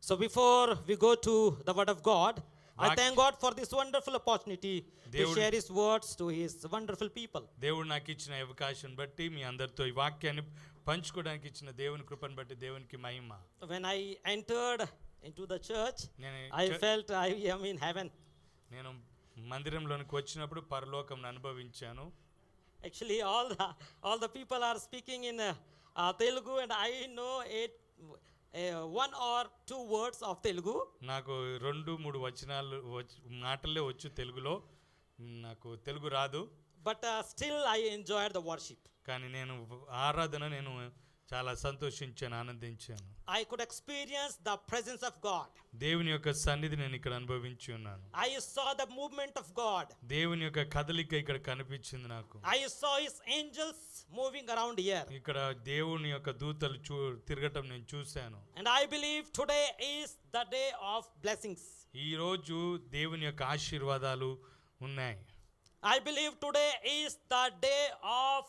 So before we go to the word of God, I Vak- thank God for this wonderful opportunity to దేవుడు- share his words to his wonderful people. దేవుడు నాకు ఇచ్చిన అవకాశం బట్టి మీ అందరితో ఈ వాక్యాన్ని పంచుకోవడానికి ఇచ్చిన దేవుని కృపను బట్టి దేవునికి మహిమ. When I entered into the church, నేను I felt I am in heaven. నేను మందిరంలోనికి వచ్చినప్పుడు పరలోకంను అనుభవించాను. Actually, all the people are speaking in Telugu, and I know one or two words of Telugu. నాకు 2-3 వచనాలు మాటలే వచ్చు తెలుగులో. నాకు తెలుగు రాదు. But still I enjoyed the worship. కానీ నేను నేను చాలా సంతోషించాను, ఆనందించాను. I could experience the presence of God. దేవుని యొక్క సన్నిధి నేను ఇక్కడ అనుభవించి ఉన్నాను. I saw the movement of God. దేవుని యొక్క కదలిక ఇక్కడ కనిపించింది నాకు. I saw his angels moving around here. ఇక్కడ దేవుని యొక్క దూతలు తిరగటం నేను చూశాను. And I believe today is the day of blessings. ఈ రోజు దేవుని యొక్క ఆశీర్వాదాలు ఉన్నాయి. I believe today is the day of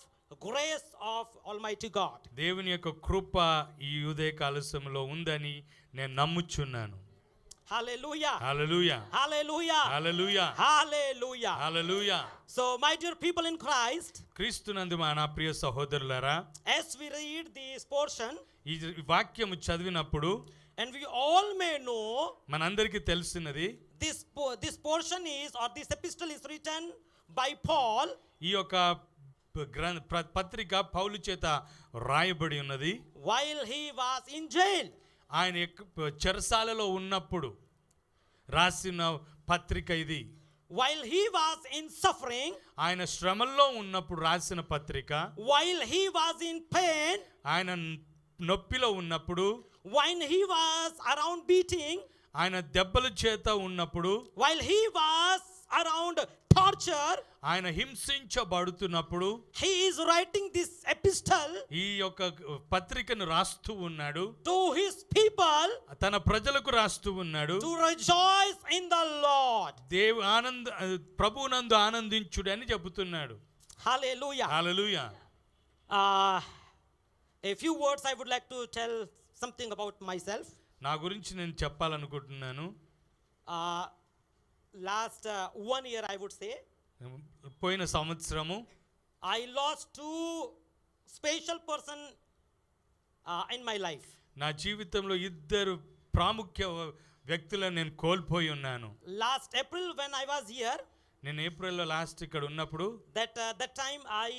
grace of Almighty God. దేవుని యొక్క కృప ఈ ఉదయ కాలశంలో ఉందని నేను నమ్ముచున్నాను. Hallelujah. Hallelujah, Hallelujah. Hallelujah, Hallelujah. Hallelujah. So my dear people in Christ, క్రీస్తునందు నా ప్రియ సహోదరులారా, as we read this portion, ఈ వాక్యము చదివినప్పుడు and we all may know మనందరికీ తెలిసినది, this portion is, or this epistle is written by Paul. ఈ యొక్క పత్రిక పౌలు చేత రాయబడి ఉన్నది. While he was in jail. ఆయన చెరసాలలో ఉన్నప్పుడు రాసిన పత్రిక ఇది. While he was in suffering. ఆయన శ్రమల్లో ఉన్నప్పుడు రాసిన పత్రిక. While he was in pain. ఆయన నొప్పిలో ఉన్నప్పుడు. When he was around beating. ఆయన దెబ్బల చేత ఉన్నప్పుడు. While he was around torture. ఆయన హింసించబడుతున్నప్పుడు. He is writing this epistle. ఈ యొక్క పత్రికను రాస్తూ ఉన్నాడు. To his people. తన ప్రజలకు రాస్తూ ఉన్నాడు. To rejoice in the Lord. ప్రభువునందు ఆనందించుడు అని చెబుతున్నాడు. Hallelujah. Hallelujah. A few words I would like to tell something about myself. నా గురించి నేను చెప్పాలనుకుంటున్నాను. Last 1 year I would say. పోయిన సంవత్సరము I lost 2 special person in my life. నా జీవితంలో 2 ప్రాముఖ్య వ్యక్తులను నేను కోల్పోయి ఉన్నాను. Last April when I was here, నేను ఏప్రిల్లో లాస్ట్ ఇక్కడ ఉన్నప్పుడు, that time I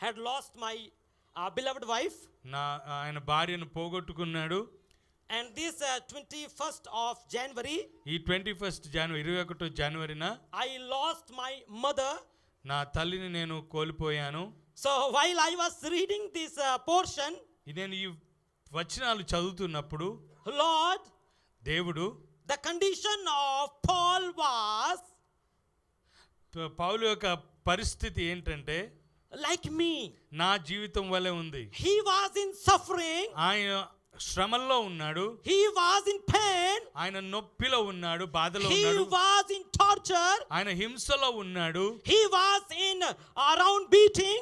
had lost my beloved wife. ఆయన భార్యను పోగొట్టుకున్నాడు. And this 21st of January, ఈ 21st January 21 జనవరిన I lost my mother. నా తల్లిని నేను కోల్పోయాను. So while I was reading this portion, నేను ఈ వచనాలు చదువుతున్నప్పుడు, Lord, దేవుడు, the condition of Paul was పౌలు యొక్క పరిస్థితి ఏంటంటే like me. నా జీవితం వలె ఉంది. He was in suffering. ఆయన శ్రమల్లో ఉన్నాడు. He was in pain. ఆయన నొప్పిలో ఉన్నాడు, బాధలో He ఉన్నాడు. was in torture. ఆయన హింసలో ఉన్నాడు. He was in around beating.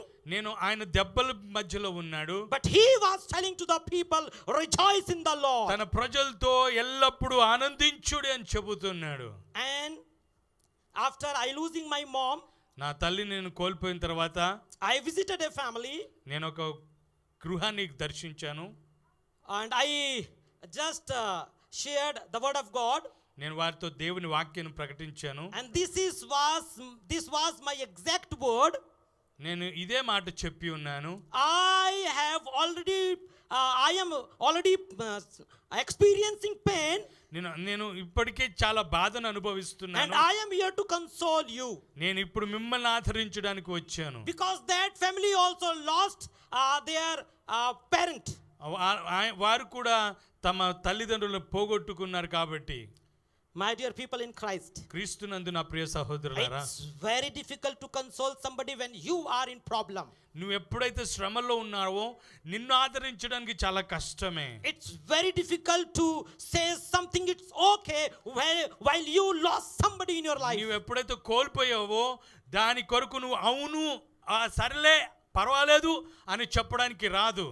ఆయన దెబ్బల మధ్యలో ఉన్నాడు. But he was telling to the people, rejoice in the Lord. తన ప్రజలతో ఎల్లప్పుడూ ఆనందించుడి అని చెబుతున్నాడు. And after I losing my mom, నా తల్లి నేను కోల్పోయిన తర్వాత I visited a family. నేను ఒక గృహాన్ని దర్శించాను. And I just shared the word of God. నేను వారితో దేవుని వాక్యాన్ని ప్రకటించాను. And this was my exact word. నేను ఇదే మాట చెప్పి ఉన్నాను. I am already experiencing pain. నేను ఇప్పటికే చాలా బాధను అనుభవిస్తున్నాను. And I am here to console you. నేను ఇప్పుడు మిమ్మల్ని ఆదరించడానికి వచ్చాను. Because that family also lost their parent. వారు కూడా తమ తల్లిదండ్రులను పోగొట్టుకున్నారు కాబట్టి. My dear people in Christ, క్రీస్తునందు నా ప్రియ సహోదరులారా, it's very difficult to console somebody when you are in problem. నువ్వు ఎప్పుడైతే శ్రమలో ఉన్నావో నిన్ను ఆదరించడానికి చాలా కష్టమే. It's very difficult to say something it's okay while you lost somebody in your life. నువ్వు ఎప్పుడైతే కోల్పోయావో దాని కొరకు నువ్వు అవును సరేలే పర్వాలేదు అని చెప్పడానికి రాదు.